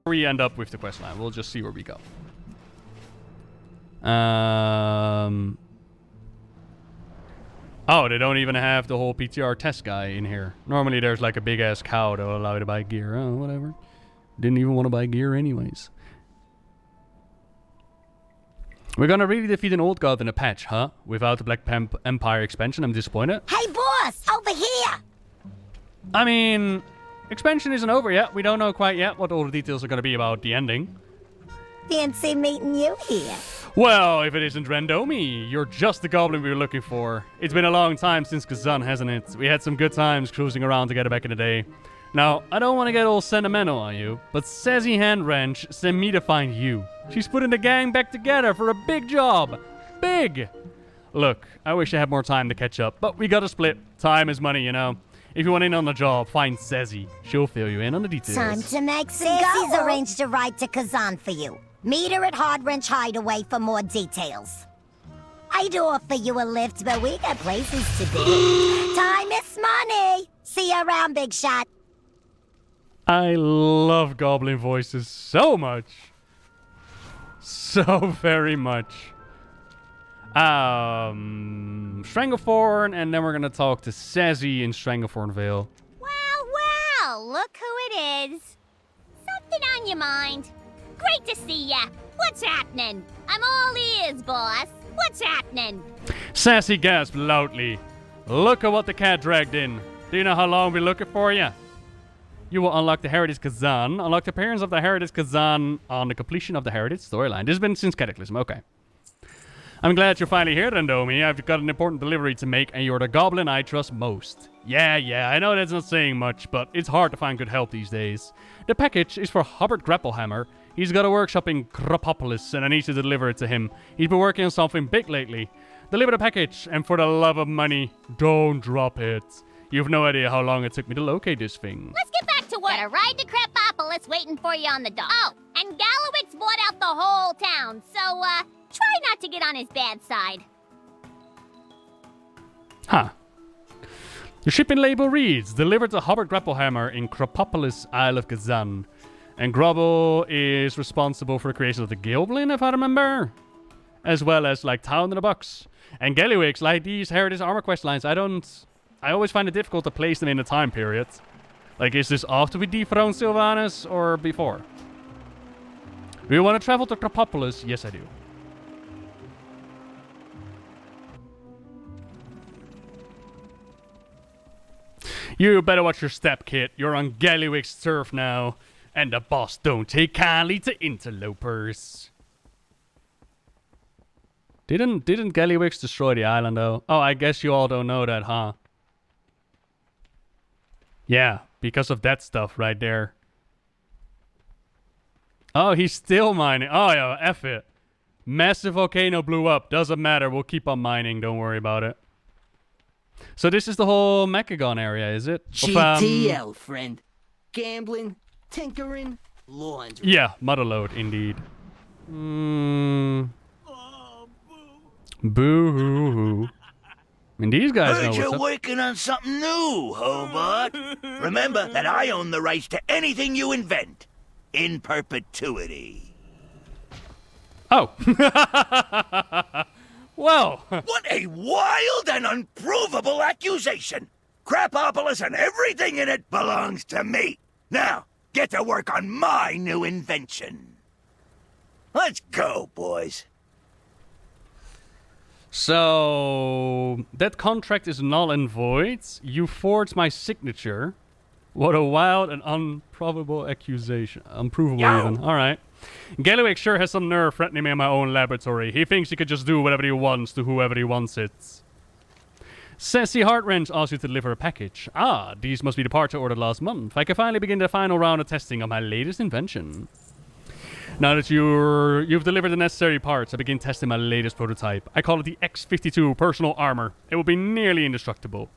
We end up with the questline. We'll just see where we go. Oh, they don't even have the whole PTR test guy in here. Normally there's like a big ass cow that will allow you to buy gear. Oh, whatever. Didn't even want to buy gear anyways. We're gonna really defeat an old god in a patch, huh? Without the Black Empire expansion, I'm disappointed. Hey, boss! Over here! I mean, expansion isn't over yet. We don't know quite yet what all the details are gonna be about the ending. Fancy meeting you here. Well, if it isn't Randomi, you're just the goblin we were looking for. It's been a long time since Kezan, hasn't it? We had some good times cruising around together back in the day. Now, I don't want to get all sentimental on you, but Sassy Handwrench sent me to find you. She's putting the gang back together for a big job. Big! Look, I wish I had more time to catch up, but we gotta split. Time is money, you know. If you want in on the job, find Sassy. She'll fill you in on the details. Time to make Sassy's arranged a ride to Kezan for you. Meet her at Hardwrench Hideaway for more details. I'd offer you a lift, but we got places to be. Time is money. See you around, big shot. I love goblin voices so much. So very much. Stranglethorn, and then we're gonna talk to Sassy in Stranglethorn Vale. Well, look who it is. Something on your mind? Great to see ya. What's happening? I'm all ears, boss. What's happening? Sassy gasped loudly. Look at what the cat dragged in. Do you know how long we've been looking for you? You will unlock the Heritage Kezan. Unlock the appearance of the Heritage Kezan on the completion of the Heritage storyline. This has been since Cataclysm. Okay. I'm glad you're finally here, Randomi. I've got an important delivery to make, and you're the goblin I trust most. Yeah, I know that's not saying much, but it's hard to find good help these days. The package is for Hubbard Grapplehammer. He's got a workshop in Crapopolis, and I need to deliver it to him. He's been working on something big lately. Deliver the package, and for the love of money, don't drop it. You've no idea how long it took me to locate this thing. Let's get back to work. Got a ride to Crapopolis waiting for you on the dock. Oh, and Gallowix bought out the whole town, so, try not to get on his bad side. Huh. The shipping label reads, delivered to Hubbard Grapplehammer in Crapopolis, Isle of Kezan. And Grubble is responsible for the creation of the Goblin, if I remember. As well as, like, Town in the Box. And Gallywix, like these Heritage Armor quest lines, I always find it difficult to place them in a time period. Like, is this after we dethrone Sylvanas or before? Do you want to travel to Crapopolis? Yes, I do. You better watch your step, kid. You're on Gallywix's turf now. And the boss don't take kindly to interlopers. Didn't Gallywix destroy the island, though? Oh, I guess you all don't know that, huh? Yeah, because of that stuff right there. Oh, he's still mining. Oh, yeah, F it. Massive volcano blew up. Doesn't matter. We'll keep on mining. Don't worry about it. So this is the whole Mechagon area, is it? GTL, friend. Gambling, tinkering, laundry. Yeah, motherload, indeed. Boo-hoo-hoo. I mean, these guys know Heard what's you're up. working on something new, Hobart. Remember that I own the rights to anything you invent. In perpetuity. Oh. Well. What a wild and unprovable accusation! Crapopolis and everything in it belongs to me. Now, get to work on my new invention. Let's go, boys. So, that contract is null and void. You forged my signature. What a wild and unprovable accusation. Unprovable even. Alright. Gallywix sure has some nerve threatening me in my own laboratory. He thinks he could just do whatever he wants to whoever he wants it. Sassy Heartwrench asks you to deliver a package. Ah, these must be the parts I ordered last month. I can finally begin the final round of testing of my latest invention. Now that you've delivered the necessary parts, I begin testing my latest prototype. I call it the X-52 personal armor. It will be nearly indestructible.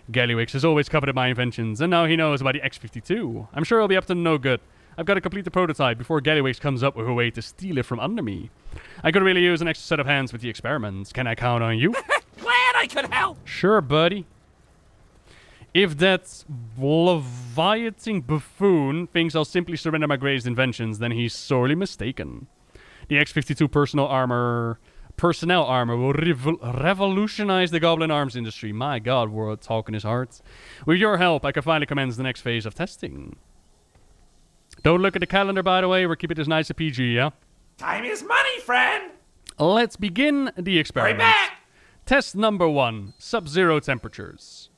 Gallywix has always coveted my inventions, and now he knows about the X-52. I'm sure he'll be up to no good. I've got to complete the prototype before Gallywix comes up with a way to steal it from under me. I could really use an extra set of hands with the experiments. Can I count on you? Glad I could help. Sure, buddy. If that's Leviathan buffoon thinks I'll simply surrender my greatest inventions, then he's sorely mistaken. The X-52 personnel armor will revolutionize the Goblin arms industry. My god, we're talking his heart. With your help, I can finally commence the next phase of testing. Don't look at the calendar, by the way. We're keeping this nice and PG, yeah? Time is money, friend. Let's begin the experiment. Hurry back! Test number 1. Sub-zero temperatures.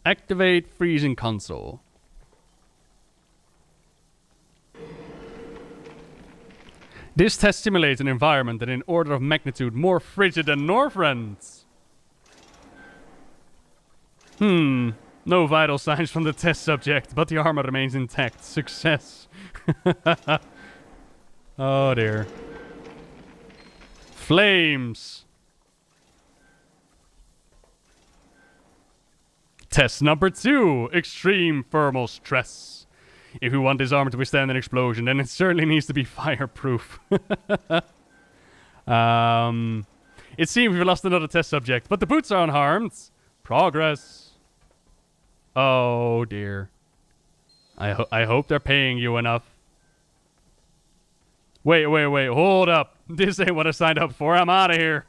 Activate freezing console. This test simulates an environment that in order of magnitude more frigid than Northrend's. No vital signs from the test subject, but the armor remains intact. Success. Oh dear. Flames. Test number 2. Extreme thermal stress. If you want this armor to withstand an explosion, then it certainly needs to be fireproof. It seems we've lost another test subject, but the boots are unharmed. Progress. Oh dear. I hope they're paying you enough. Wait, hold up. This ain't what I signed up for. I'm out of here.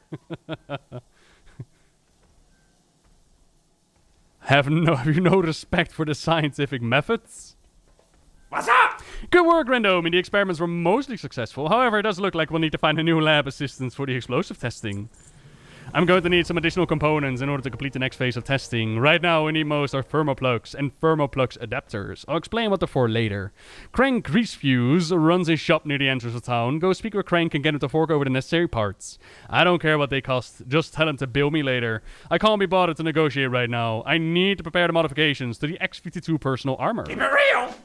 Have you no respect for the scientific methods? What's up? Good work, Random. The experiments were mostly successful. However, it does look like we'll need to find a new lab assistant for the explosive testing. I'm going to need some additional components in order to complete the next phase of testing. Right now, we need most are thermoplugs and thermoplugs adapters. I'll explain what they're for later. Crank Greasefuse runs a shop near the entrance of town. Go speak with Crank and get him to fork over the necessary parts. I don't care what they cost. Just tell him to bill me later. I can't be bothered to negotiate right now. I need to prepare the modifications to the X-52 personal armor. Keep it real.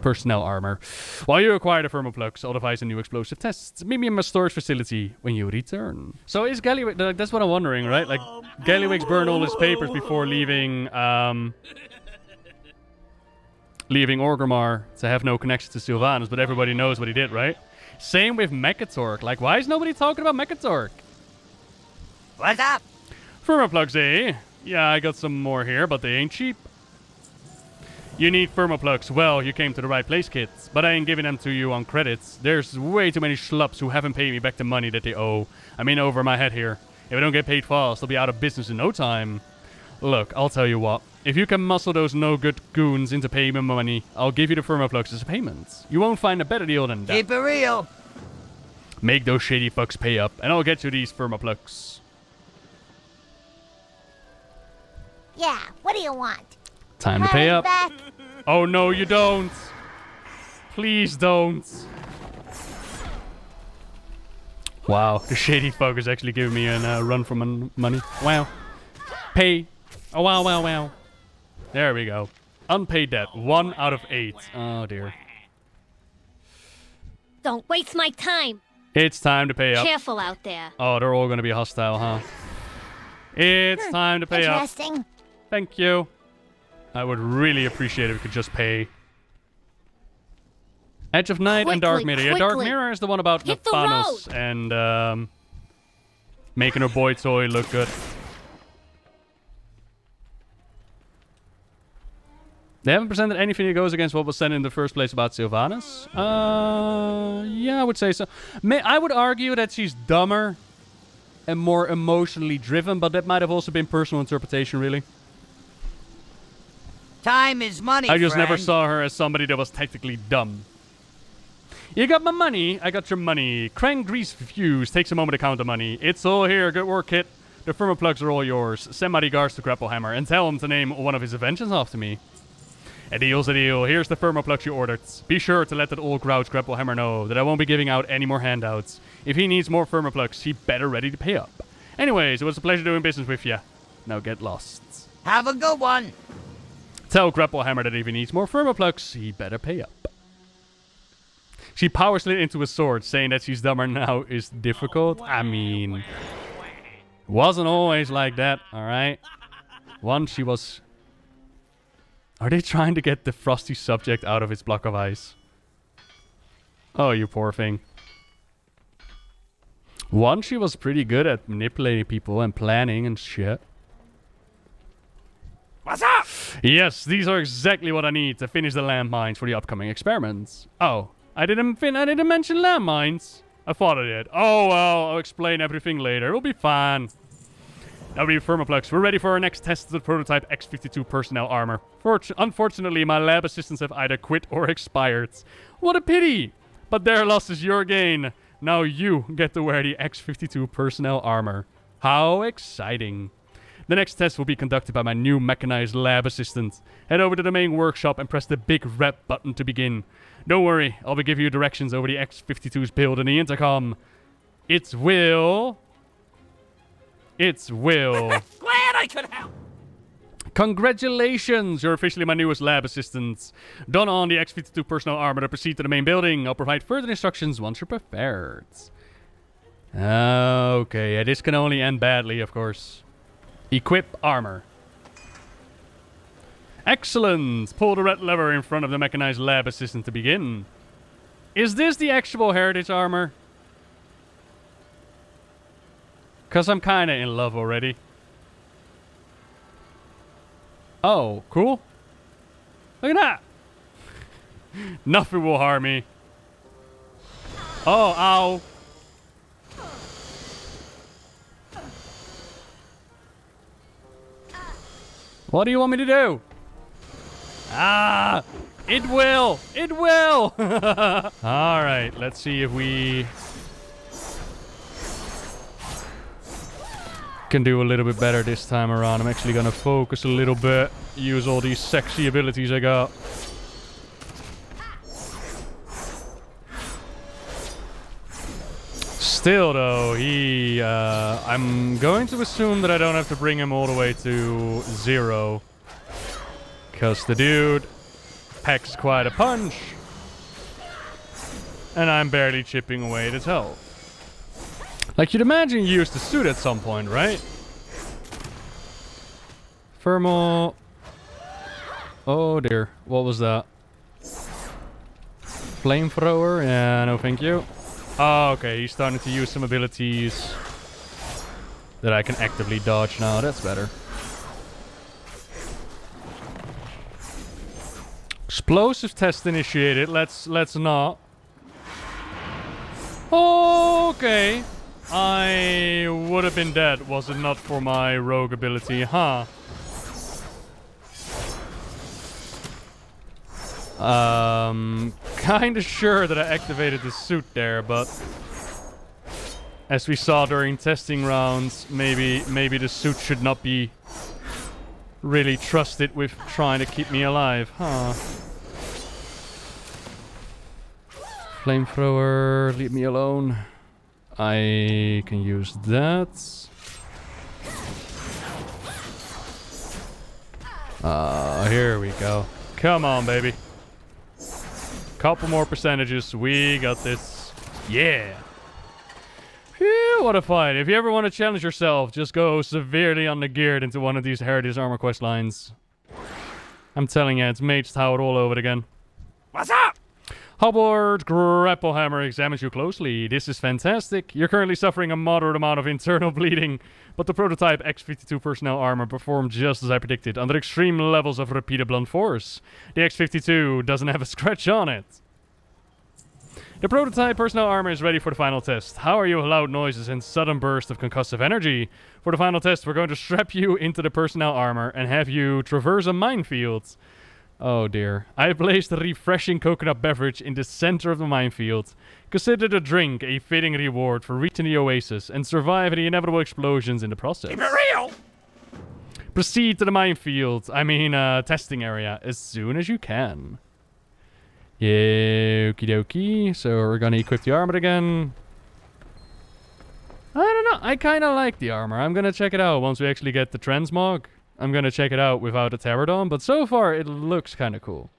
Personnel armor. While you acquire the thermoplugs, I'll devise a new explosive test. Meet me in my storage facility when you return. So is Gallywig... That's what I'm wondering, right? Like, Gallywig's burned all his papers before leaving... leaving Orgrimmar to have no connection to Sylvanas, but everybody knows what he did, right? Same with Mechatork. Like, why is nobody talking about Mechatork? What's up? Thermoplugs, eh? Yeah, I got some more here, but they ain't cheap. You need thermoplugs. Well, you came to the right place, kids. But I ain't giving them to you on credits. There's way too many schlups who haven't paid me back the money that they owe. I'm in over my head here. If I don't get paid fast, I'll be out of business in no time. Look, I'll tell you what. If you can muscle those no-good goons into paying me money, I'll give you the thermoplugs as a payment. You won't find a better deal than that. Keep it real. Make those shady fucks pay up, and I'll get you these thermoplugs. Yeah, what do you want? Time to pay up. Back. Oh no, you don't. Please don't. Wow, the shady fuck is actually giving me a run for money. Wow. Pay. Oh, wow. There we go. Unpaid debt. 1 out of 8. Oh dear. Don't waste my time. It's time to pay up. Careful out there. Oh, they're all going to be hostile, huh? It's time to pay up. Interesting. Thank you. I would really appreciate it if we could just pay. Edge of Night and Dark Mirror. Yeah, Dark Mirror is the one about Hit the Thanos and making her boy toy look good. They haven't presented anything that goes against what was said in the first place about Sylvanas. Yeah, I would say so. I would argue that she's dumber and more emotionally driven, but that might have also been personal interpretation, really. Time is money, I just friend. never saw her as somebody that was technically dumb. You got my money, I got your money. Crank Greasefuse takes a moment to count the money. It's all here, good work, kid. The thermoplugs are all yours. Send my regards to Crapohammer and tell him to name one of his inventions after me. A deal's a deal. Here's the thermoplugs you ordered. Be sure to let that old grouch Crapohammer know that I won't be giving out any more handouts. If he needs more thermoplugs, he better ready to pay up. Anyways, it was a pleasure doing business with you. Now get lost. Have a good one. Tell Crapohammer that if he needs more thermoplugs, he better pay up. She power slid into a sword, saying that she's dumber now is difficult. I mean, wasn't always like that, alright? Once she was... Are they trying to get the frosty subject out of its block of ice? Oh, you poor thing. Once she was pretty good at manipulating people and planning and shit. What's up? Yes, these are exactly what I need to finish the landmines for the upcoming experiments. Oh, I didn't mention landmines. I thought I did. Oh well, I'll explain everything later. It'll be fine. W Thermoplex, we're ready for our next test of the prototype X-52 personnel armor. Unfortunately, my lab assistants have either quit or expired. What a pity! But their loss is your gain. Now you get to wear the X-52 personnel armor. How exciting. The next test will be conducted by my new mechanized lab assistant. Head over to the main workshop and press the big red button to begin. Don't worry, I'll be giving you directions over the X-52's build in the intercom. It's Will. Glad I could help. Congratulations! You're officially my newest lab assistant. Don on the X-52 personnel armor to proceed to the main building. I'll provide further instructions once you're prepared. Okay, yeah, this can only end badly, of course. Equip armor. Excellent! Pull the red lever in front of the mechanized lab assistant to begin. Is this the actual heritage armor? Because I'm kind of in love already. Oh, cool. Look at that. Nothing will harm me. Oh, ow. What do you want me to do? Ah, it will. It will. All right, let's see if we can do a little bit better this time around. I'm actually gonna focus a little bit, use all these sexy abilities I got. Still though, I'm going to assume that I don't have to bring him all the way to 0, because the dude packs quite a punch and I'm barely chipping away at his health. Like, you'd imagine you used the suit at some point, right? Thermal. Oh dear. What was that? Flamethrower? Yeah, no thank you. Oh, okay. He's starting to use some abilities that I can actively dodge now. That's better. Explosive test initiated. Let's not. Okay. I would have been dead was it not for my rogue ability, huh? Kinda sure that I activated the suit there, but as we saw during testing rounds, maybe the suit should not be really trusted with trying to keep me alive, huh? Flamethrower, leave me alone. I can use that. Here we go. Come on, baby. Couple more percentages. We got this. Yeah. Phew, what a fight. If you ever want to challenge yourself, just go severely undergeared into one of these Heritage Armor quest lines. I'm telling you, it's Mage Tower all over again. What's up? Hobart Grapple examines you closely. This is fantastic. You're currently suffering a moderate amount of internal bleeding, but the prototype X-52 personnel armor performed just as I predicted, under extreme levels of repeated blunt force. The X-52 doesn't have a scratch on it. The prototype personnel armor is ready for the final test. How are you loud noises and sudden burst of concussive energy? For the final test, we're going to strap you into the personnel armor and have you traverse a minefield. Oh dear. I placed a refreshing coconut beverage in the center of the minefield. Consider the drink a fitting reward for reaching the oasis and surviving the inevitable explosions in the process. Keep it real! Proceed to the minefield, testing area, as soon as you can. Yeah, okie dokie. So we're gonna equip the armor again. I don't know. I kind of like the armor. I'm gonna check it out once we actually get the transmog. I'm gonna check it out without a Pterodon, but so far it looks kind of cool.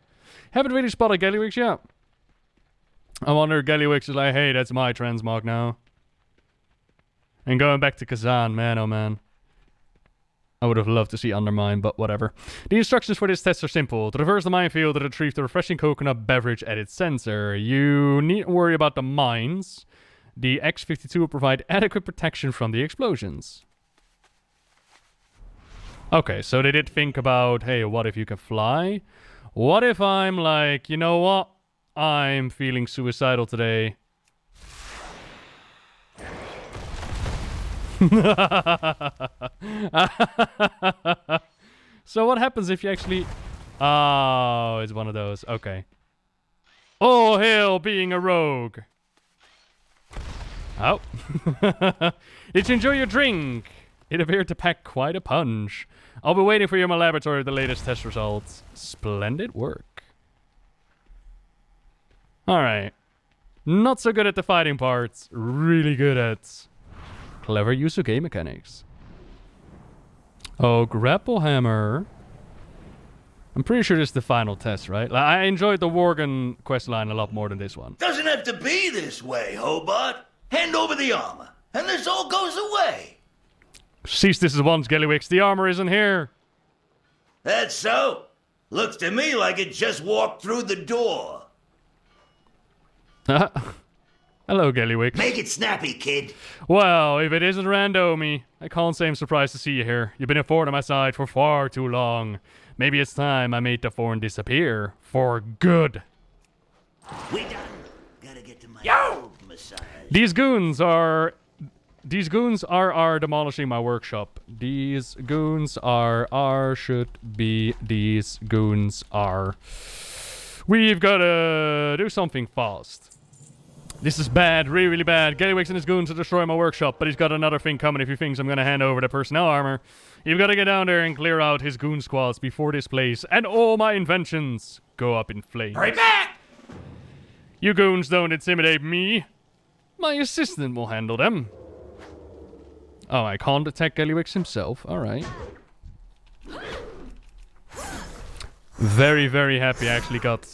Haven't really spotted Gallywix yet. I wonder if Gallywix is like, hey, that's my transmog now. And going back to Kezan, man, oh man. I would have loved to see Undermine, but whatever. The instructions for this test are simple. Traverse the minefield and retrieve the refreshing coconut beverage at its sensor. You needn't worry about the mines. The X-52 will provide adequate protection from the explosions. Okay, so they did think about, hey, what if you can fly? What if I'm like, you know what? I'm feeling suicidal today. So what happens if you actually... Oh, it's one of those. Okay. Oh, hail being a rogue. Oh. Did you enjoy your drink? It appeared to pack quite a punch. I'll be waiting for you in my laboratory with the latest test results. Splendid work. Alright. Not so good at the fighting parts. Really good at clever use of game mechanics. Oh, grapple hammer. I'm pretty sure this is the final test, right? Like, I enjoyed the worgen questline a lot more than this one. Doesn't have to be this way, Hobart. Hand over the armor, and this all goes away. Cease this at once, Gellywix. The armor isn't here. That's so? Looks to me like it just walked through the door. Hello, Gellywix. Make it snappy, kid. Well, if it isn't Randomi, I can't say I'm surprised to see you here. You've been a thorn on my side for far too long. Maybe it's time I made the thorn disappear. For good. We done. Gotta get to my old massage. These goons are demolishing my workshop. These goons should be. These goons are. We've gotta do something fast. This is bad, really, really bad. Gellywix and his goons to destroy my workshop, but he's got another thing coming if he thinks I'm gonna hand over the personnel armor. You've gotta get down there and clear out his goon squads before this place and all my inventions go up in flames. Hurry back! You goons don't intimidate me. My assistant will handle them. Oh, I can't attack Gellywix himself. Alright. Very, very happy I actually got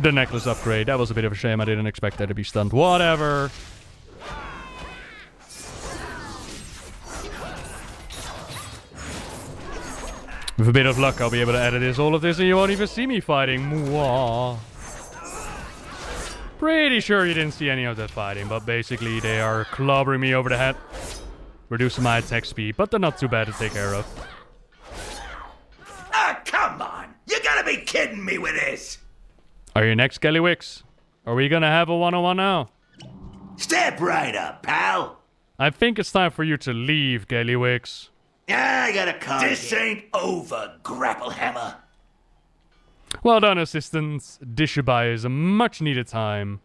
the necklace upgrade. That was a bit of a shame. I didn't expect that to be stunned. Whatever. With a bit of luck, I'll be able to edit all of this and you won't even see me fighting. Mwah. Pretty sure you didn't see any of that fighting, but basically they are clobbering me over the head. Reducing my attack speed, but they're not too bad to take care of. Ah, come on! You gotta be kidding me with this! Are you next, Gellywix? Are we gonna have a one-on-one now? Step right up, pal! I think it's time for you to leave, Gellywix. I got a call. This ain't over, grapple hammer. Well done, assistants. This should buy us a much-needed time.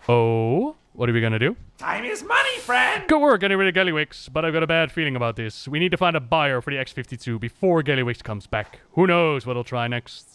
Oh, what are we gonna do? Time is money, friend! Good work getting rid of Gellywix, but I've got a bad feeling about this. We need to find a buyer for the X-52 before Gellywix comes back. Who knows what he'll try next.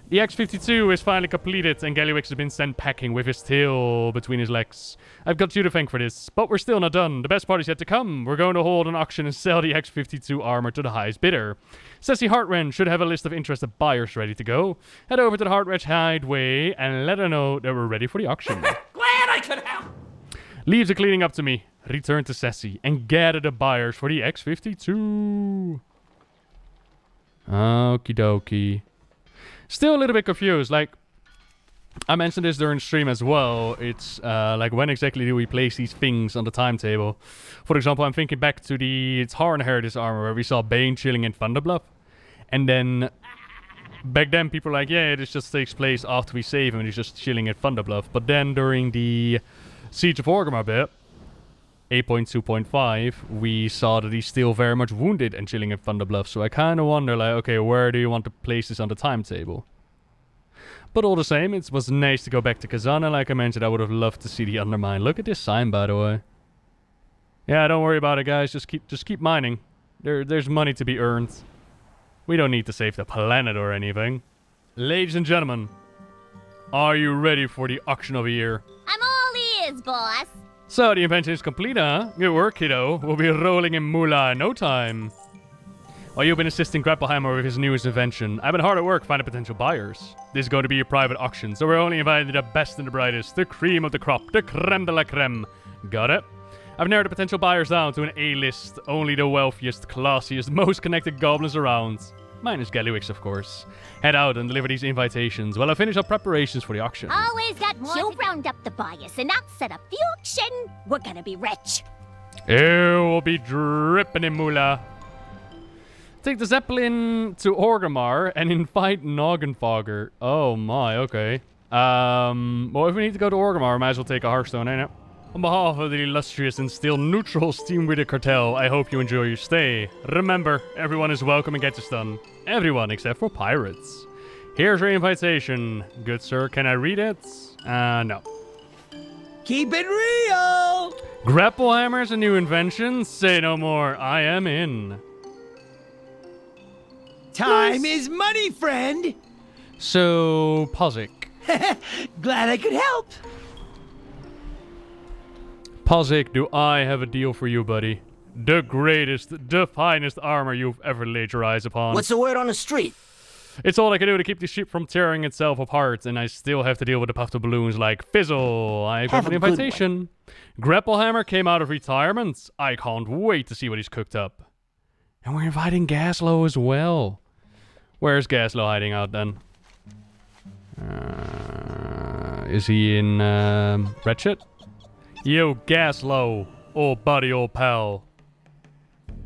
The X-52 is finally completed and Gellywix has been sent packing with his tail between his legs. I've got you to thank for this, but we're still not done. The best part is yet to come. We're going to hold an auction and sell the X-52 armor to the highest bidder. Sassy Heartwrench should have a list of interested buyers ready to go. Head over to the Heartwrench Hideaway and let her know that we're ready for the auction. Glad I could help! Leave the cleaning up to me. Return to Sassy and gather the buyers for the X-52. Okie dokie. Still a little bit confused. Like, I mentioned this during stream as well. It's like, when exactly do we place these things on the timetable? For example, I'm thinking back to the Tarn Heritage armor where we saw Bane chilling in Thunderbluff. And then back then people were like, yeah, this just takes place after we save him and he's just chilling at Thunderbluff. But then during the Siege of Orgrimmar bit, 8.2.5, we saw that he's still very much wounded and chilling at Thunderbluff. So I kind of wonder, like, okay, where do you want to place this on the timetable? But all the same, it was nice to go back to Kezan, and like I mentioned, I would have loved to see the Undermine. Look at this sign, by the way. Yeah, don't worry about it, guys. Just keep mining. There's money to be earned. We don't need to save the planet or anything. Ladies and gentlemen, are you ready for the auction of the year? I'm all ears, boss. So, the invention is complete, huh? Good work, kiddo. We'll be rolling in moolah in no time. While you've been assisting Grappleheimer with his newest invention, I've been hard at work finding potential buyers. This is going to be a private auction, so we're only inviting the best and the brightest, the cream of the crop, the creme de la creme. Got it? I've narrowed the potential buyers down to an A-list, only the wealthiest, classiest, most connected goblins around. Minus Gellywix, of course. Head out and deliver these invitations while I finish up preparations for the auction. Always got more. You round up the buyers and I'll set up the auction. We're gonna be rich. It will be dripping in moolah. Take the Zeppelin to Orgrimmar and invite Noggenfogger. Oh my, okay. Well, if we need to go to Orgrimmar, we might as well take a Hearthstone, ain't it? On behalf of the illustrious and still neutral Steam Reader Cartel, I hope you enjoy your stay. Remember, everyone is welcome and gets us done. Everyone except for pirates. Here's your invitation. Good sir, can I read it? No. Keep it real! Grapplehammer's a new invention? Say no more, I am in. Time is money, friend! So, Pozic. Glad I could help. Pozic, do I have a deal for you, buddy? The greatest, the finest armor you've ever laid your eyes upon. What's the word on the street? It's all I can do to keep the ship from tearing itself apart, and I still have to deal with the puffed balloons like Fizzle. I've got an invitation. Grapplehammer came out of retirement. I can't wait to see what he's cooked up. And we're inviting Gaslow as well. Where's Gaslow hiding out then? Is he in Ratchet? Yo, Gaslow, old buddy, old pal.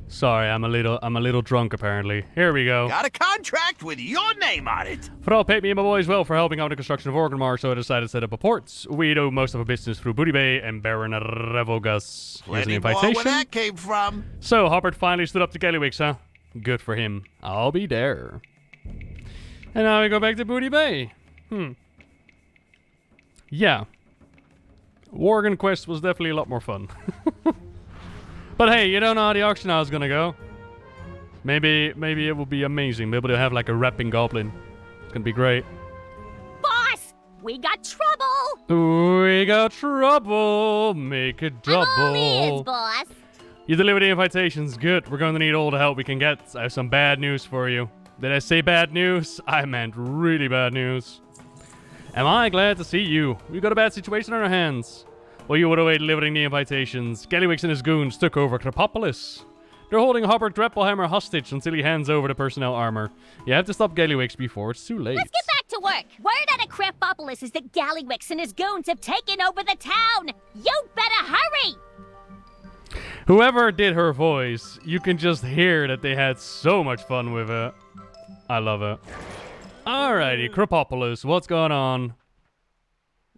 Sorry, I'm a little drunk apparently. Here we go. Got a contract with your name on it. Thrall paid me and my boys well for helping out with the construction of Orgrimmar, so I decided to set up a port. We do most of our business through Booty Bay and Baron Revogus. Here's an invitation. More where that came from. So, Hubbard finally stood up to Gallywix, huh? Good for him. I'll be there. And now we go back to Booty Bay. Yeah. Worgen Quest was definitely a lot more fun. But hey, you don't know how the auction house is gonna go. Maybe it will be amazing. Maybe they'll have like a rapping goblin. It's gonna be great. Boss, we got trouble. We got trouble. Make it double. I'm all ears, boss. You delivered the invitations. Good. We're going to need all the help we can get. I have some bad news for you. Did I say bad news? I meant really bad news. Am I glad to see you? We've got a bad situation on our hands. Well, you were away delivering the invitations. Gallywix and his goons took over Crapopolis. They're holding Hubbard Grapplehammer hostage until he hands over the personnel armor. You have to stop Gallywix before it's too late. Let's get back to work. Word out of Crapopolis is that Gallywix and his goons have taken over the town. You better hurry. Whoever did her voice, you can just hear that they had so much fun with it. I love it. Alrighty, Crapopolis, what's going on?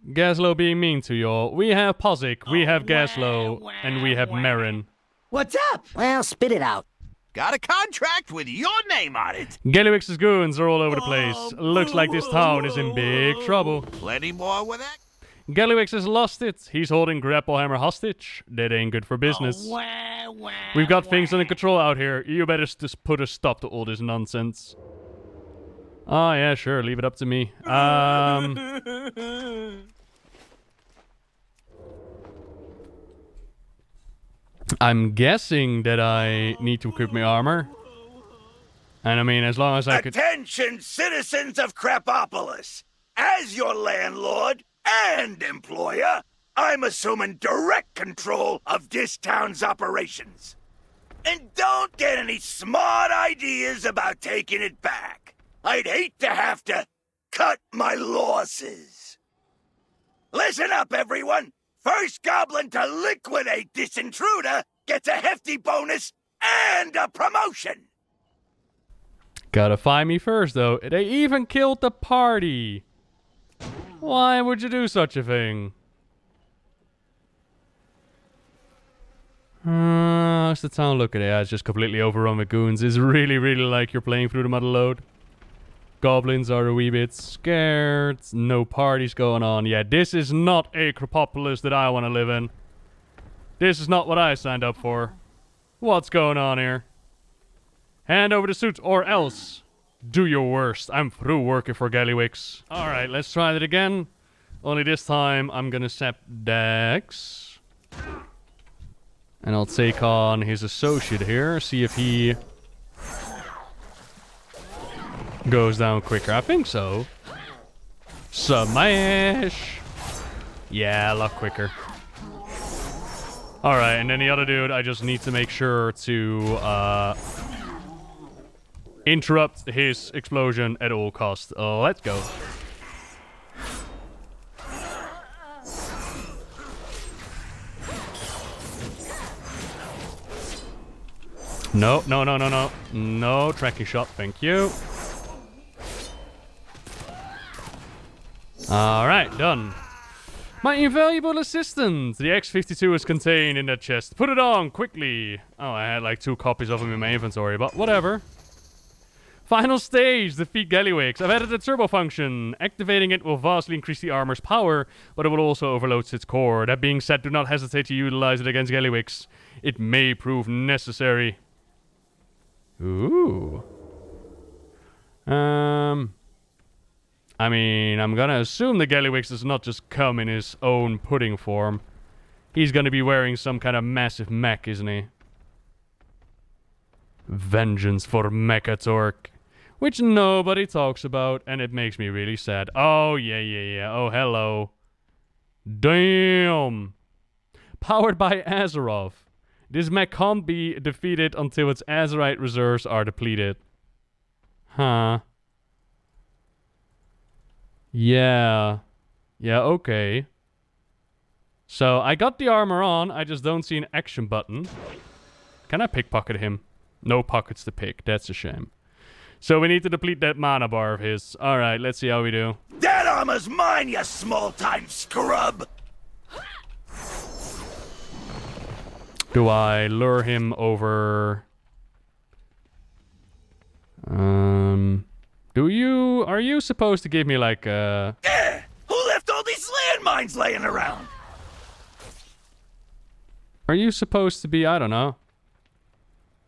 Gaslow being mean to y'all. We have Pozic, we have Gaslow, and we have Marin. What's up? Well, spit it out. Got a contract with your name on it. Gallywix's goons are all over the place. Looks like this town is in big trouble. Plenty more where that. Gallywix has lost it. He's holding Grapplehammer hostage. That ain't good for business. We've got things under control out here. You better just put a stop to all this nonsense. Oh, yeah, sure. Leave it up to me. I'm guessing that I need to equip my armor. And I mean, as long as I could... Attention, citizens of Crapopolis! As your landlord and employer, I'm assuming direct control of this town's operations. And don't get any smart ideas about taking it back. I'd hate to have to cut my losses. Listen up, everyone! First goblin to liquidate this intruder gets a hefty bonus and a promotion! Gotta find me first, though. They even killed the party. Why would you do such a thing? How's the town looking at? It's just completely overrun with goons. It's really, really like you're playing through the mother load. Goblins are a wee bit scared. No parties going on. Yeah, this is not a Crapopolis that I want to live in. This is not what I signed up for. What's going on here? Hand over the suit or else do your worst. I'm through working for Gallywix. Alright, let's try that again. Only this time I'm gonna sap Dex. And I'll take on his associate here. See if he goes down quicker. I think so. Smash! Yeah, a lot quicker. Alright, and then the other dude, I just need to make sure to interrupt his explosion at all costs. Let's go. No, no, no, no, no. No tracking shot, thank you. Alright, done. My invaluable assistant! The X-52 is contained in that chest. Put it on, quickly! Oh, I had like 2 copies of him in my inventory, but whatever. Final stage, defeat Gallywix. I've added the turbo function. Activating it will vastly increase the armor's power, but it will also overload its core. That being said, do not hesitate to utilize it against Gallywix. It may prove necessary. Ooh. I mean, I'm gonna assume the Gallywix does not just come in his own pudding form. He's gonna be wearing some kind of massive mech, isn't he? Vengeance for Mechatork. Which nobody talks about, and it makes me really sad. Oh, yeah. Oh, hello. Damn. Powered by Azeroth. This mech can't be defeated until its Azerite reserves are depleted. Huh. Yeah. Yeah, okay. So, I got the armor on, I just don't see an action button. Can I pickpocket him? No pockets to pick, that's a shame. So we need to deplete that mana bar of his. Alright, let's see how we do. That armor's mine, you small-time scrub! Do I lure him over... Are you supposed to give me like a... Yeah! Who left all these landmines laying around? Are you supposed to be, I don't know,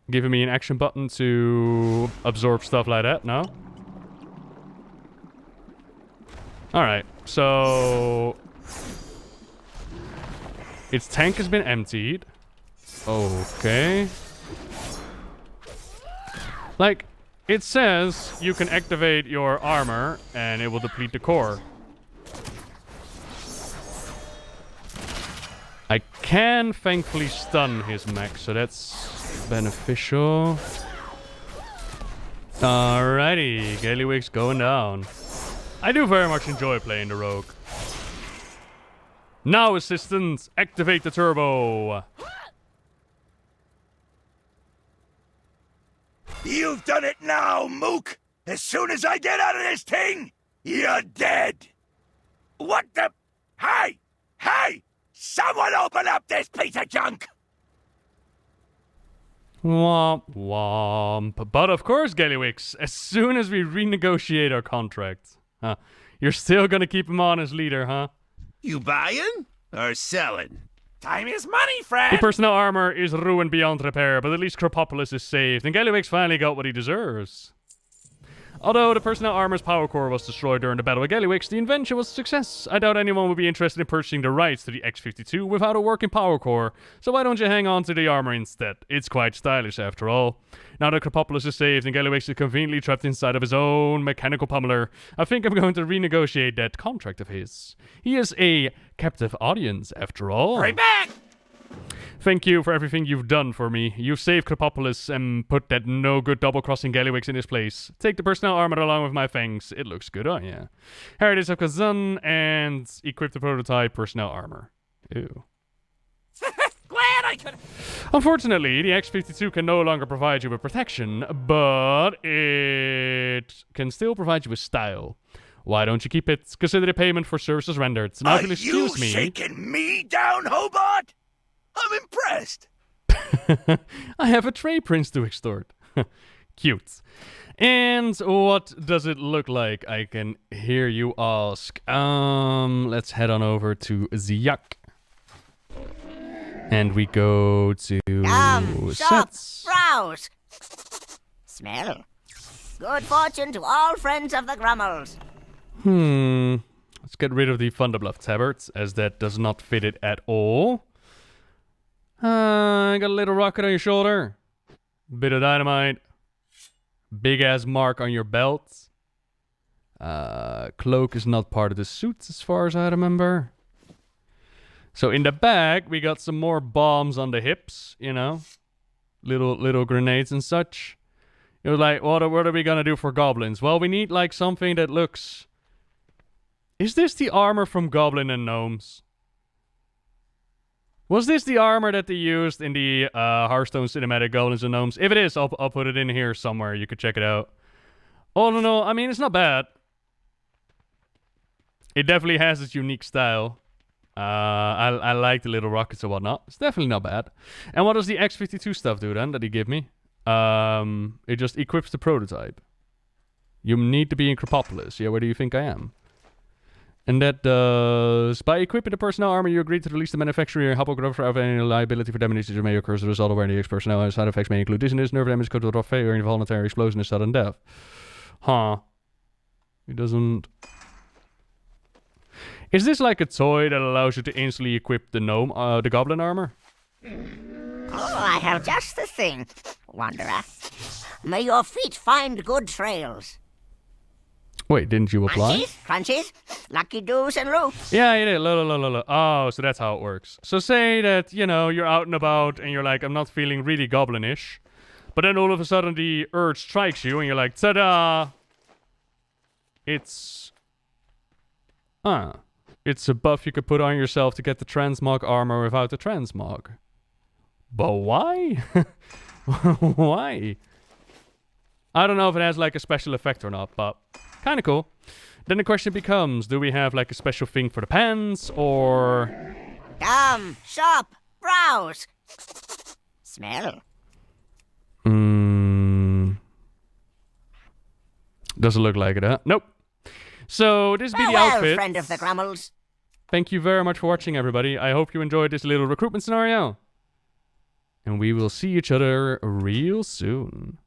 giving me an action button to absorb stuff like that? No? Alright, so... its tank has been emptied. Okay. Like, it says you can activate your armor and it will deplete the core. I can thankfully stun his mech, so that's beneficial. Alrighty, Gallywix going down. I do very much enjoy playing the rogue. Now, assistants, activate the turbo. You've done it now, Mook! As soon as I get out of this thing, you're dead! What the... Hey! Hey! Someone open up this piece of junk! Womp womp. But of course, Gallywix, as soon as we renegotiate our contract. You're still gonna keep him on as leader, huh? You buying or selling? Time is money, friend. The personnel armor is ruined beyond repair, but at least Crapopolis is saved, and Gallywix finally got what he deserves. Although the personnel armor's power core was destroyed during the battle with Gallywix, the invention was a success. I doubt anyone would be interested in purchasing the rights to the X-52 without a working power core, so why don't you hang on to the armor instead? It's quite stylish after all. Now that Crapopolis is saved and Gallywix is conveniently trapped inside of his own mechanical pummeler, I think I'm going to renegotiate that contract of his. He is a captive audience after all. Right back! Thank you for everything you've done for me. You've saved Crapopolis and put that no-good double-crossing Gallywix in his place. Take the personnel armor along with my fangs. It looks good on ya. Heritage of Kezan and equip the prototype personnel armor. Ew. Glad I could... Unfortunately, the X-52 can no longer provide you with protection, but it can still provide you with style. Why don't you keep it? Consider it payment for services rendered. Now, if you'll excuse me... Are you shaking me down, Hobart? I'm impressed. I have a Trey Prince to extort. Cute. And what does it look like? I can hear you ask. Let's head on over to Ziyak. And we go to shop, sets. browse, smell. Good fortune to all friends of the Grummels. Let's get rid of the Thunderbluff tabards, as that does not fit it at all. Got a little rocket on your shoulder. Bit of dynamite. Big ass mark on your belt. Cloak is not part of the suit as far as I remember. So in the back, we got some more bombs on the hips, you know. Little grenades and such. You're like, what are we gonna do for goblins? Well, we need like something that looks... Is this the armor from Goblin and Gnomes? Was this the armor that they used in the Hearthstone cinematic Goblins and Gnomes? If it is, I'll put it in here somewhere. You could check it out. Oh, no. I mean, it's not bad. It definitely has its unique style. I like the little rockets and whatnot. It's definitely not bad. And what does the X52 stuff do then that he gave me? It just equips the prototype. You need to be in Crapopolis. Yeah, where do you think I am? And that does... By equipping the personnel armor, you agree to release the manufacturer help cover of any liability for damage that may occur as a result of where the ex-personnel and side effects may include dizziness, nerve damage, total failure, involuntary explosion, and sudden death. Huh. It doesn't... Is this like a toy that allows you to instantly equip the gnome, the goblin armor? Oh, I have just the thing, Wanderer. May your feet find good trails. Wait, didn't you apply? Crunchies, lucky doos and loot. Yeah, you did. Oh, so that's how it works. So say that, you know, you're out and about and you're like, I'm not feeling really goblinish. But then all of a sudden the urge strikes you and you're like, ta-da! It's a buff you could put on yourself to get the transmog armor without the transmog. But why? Why? I don't know if it has like a special effect or not, but kind of cool. Then the question becomes, do we have like a special thing for the pants or... Come, shop, browse, smell. Doesn't look like it, huh? Nope. So this be the outfit. Friend of the Grummels. Thank you very much for watching, everybody. I hope you enjoyed this little recruitment scenario. And we will see each other real soon.